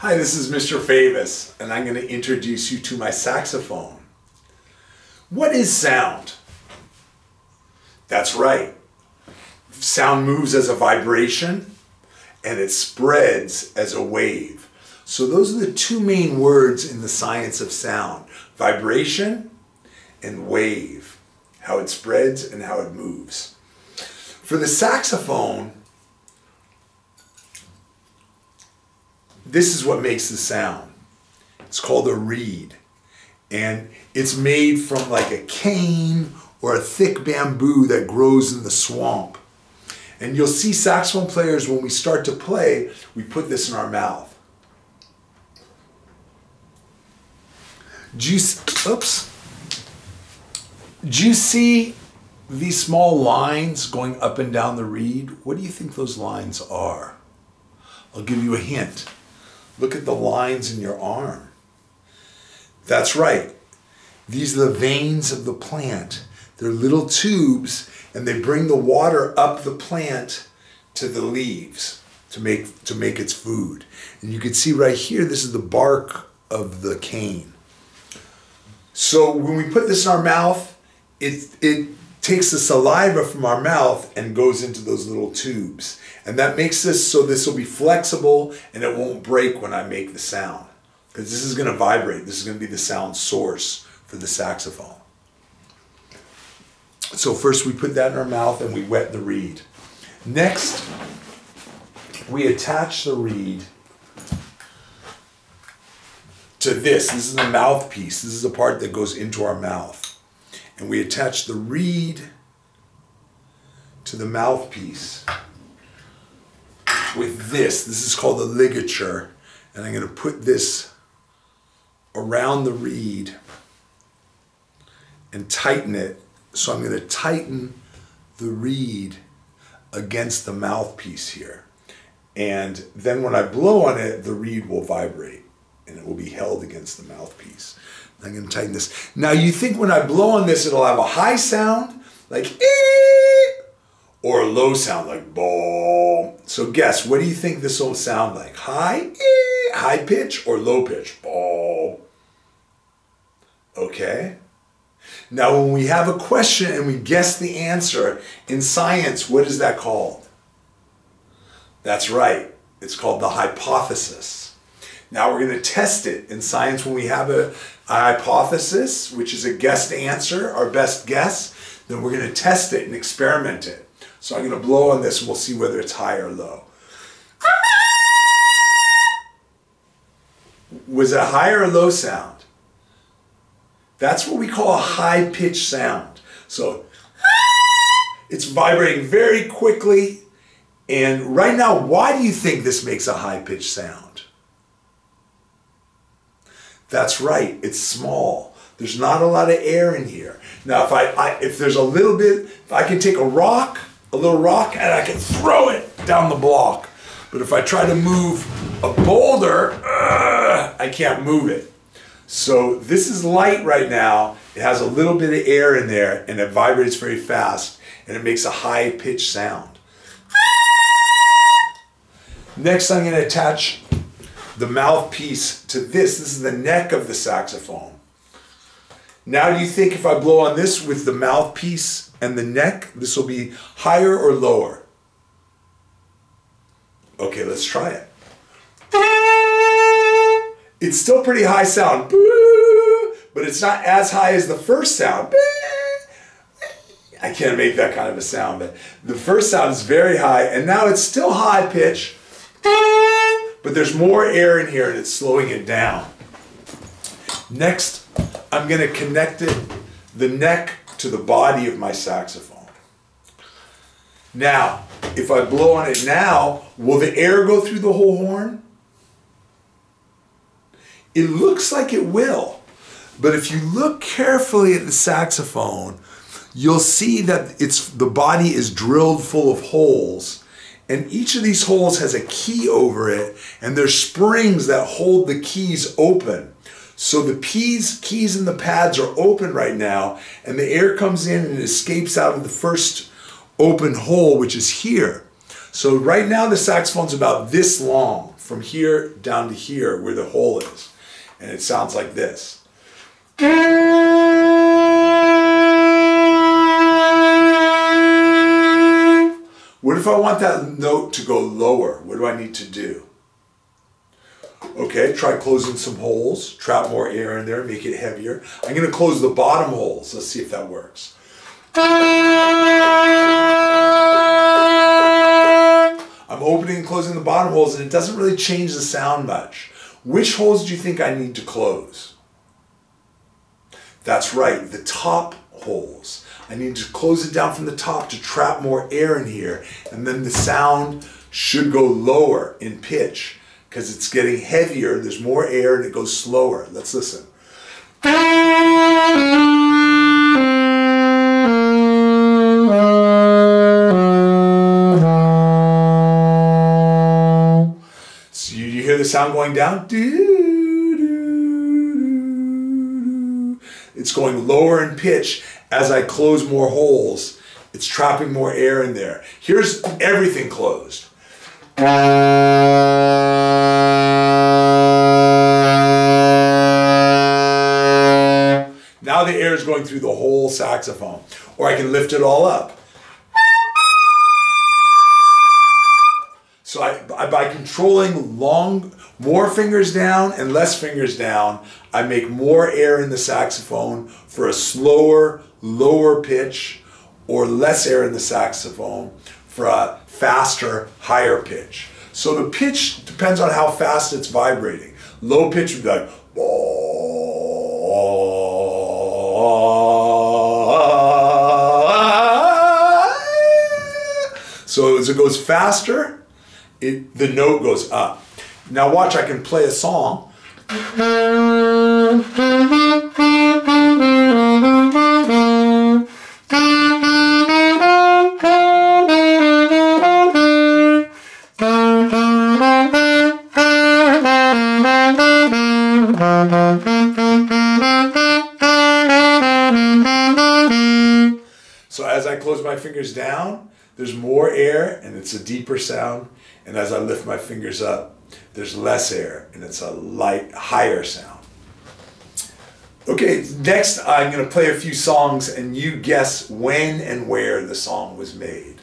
Hi, this is Mr. Favis, and I'm going to introduce you to my saxophone. What is sound? That's right. Sound moves as a vibration, and it spreads as a wave. So those are the two main words in the science of sound: vibration and wave, how it spreads and how it moves. For the saxophone, this is what makes the sound. It's called a reed, and it's made from like a cane or a thick bamboo that grows in the swamp. And you'll see saxophone players, when we start to play, we put this in our mouth. Do you see these small lines going up and down the reed? What do you think those lines are? I'll give you a hint. Look at the lines in your arm. That's right. These are the veins of the plant. They're little tubes, and they bring the water up the plant to the leaves to make its food. And you can see right here, this is the bark of the cane. So when we put this in our mouth, it takes the saliva from our mouth and goes into those little tubes. And that makes this so this will be flexible and it won't break when I make the sound. Because this is going to vibrate. This is going to be the sound source for the saxophone. So first we put that in our mouth and we wet the reed. Next, we attach the reed to this. This is the mouthpiece. This is the part that goes into our mouth. And we attach the reed to the mouthpiece with this. This is called a ligature. And I'm going to put this around the reed and tighten it. So I'm going to tighten the reed against the mouthpiece here. And then when I blow on it, the reed will vibrate and it will be held against the mouthpiece. I'm going to tighten this. Now you think when I blow on this, it'll have a high sound, like ee, or a low sound, like ball. So guess, what do you think this will sound like? High, ee, high pitch, or low pitch? Ball. Okay. Now when we have a question and we guess the answer, in science, what is that called? That's right. It's called the hypothesis. Now we're going to test it in science. When we have a hypothesis, which is a guessed answer, our best guess, then we're going to test it and experiment it. So I'm going to blow on this and we'll see whether it's high or low. Was it a high or a low sound? That's what we call a high-pitched sound. So it's vibrating very quickly. And right now, why do you think this makes a high-pitched sound? That's right, it's small. There's not a lot of air in here. Now, if there's a little bit, if I can take a little rock, and I can throw it down the block. But if I try to move a boulder, I can't move it. So this is light right now. It has a little bit of air in there, and it vibrates very fast, and it makes a high-pitched sound. Next, I'm going to attach the mouthpiece to this. This is the neck of the saxophone. Now, do you think if I blow on this with the mouthpiece and the neck, this will be higher or lower? Okay, let's try it. It's still pretty high sound, but it's not as high as the first sound. I can't make that kind of a sound, but the first sound is very high, and now it's still high pitch, but there's more air in here and it's slowing it down. Next, I'm going to connect the neck to the body of my saxophone. Now, if I blow on it now, will the air go through the whole horn? It looks like it will, but if you look carefully at the saxophone, you'll see that the body is drilled full of holes, and each of these holes has a key over it, and there's springs that hold the keys open. So the keys and the pads are open right now, and the air comes in and escapes out of the first open hole, which is here. So right now the saxophone's about this long, from here down to here where the hole is. And it sounds like this. What if I want that note to go lower? What do I need to do? Okay, try closing some holes, trap more air in there, make it heavier. I'm going to close the bottom holes. Let's see if that works. I'm opening and closing the bottom holes, and it doesn't really change the sound much. Which holes do you think I need to close? That's right, the top holes. I need to close it down from the top to trap more air in here, and then the sound should go lower in pitch because it's getting heavier, there's more air, and it goes slower. Let's listen. So you hear the sound going down? It's going lower in pitch as I close more holes. It's trapping more air in there. Here's everything closed. Now the air is going through the whole saxophone. Or I can lift it all up. So by controlling more fingers down and less fingers down, I make more air in the saxophone for a slower, lower pitch, or less air in the saxophone for a faster, higher pitch. So the pitch depends on how fast it's vibrating. Low pitch would be like, so as it goes faster, the note goes up. Now watch, I can play a song. So as I close my fingers down, there's more air and it's a deeper sound. And as I lift my fingers up, there's less air and it's a light, higher sound. Okay, next I'm going to play a few songs and you guess when and where the song was made.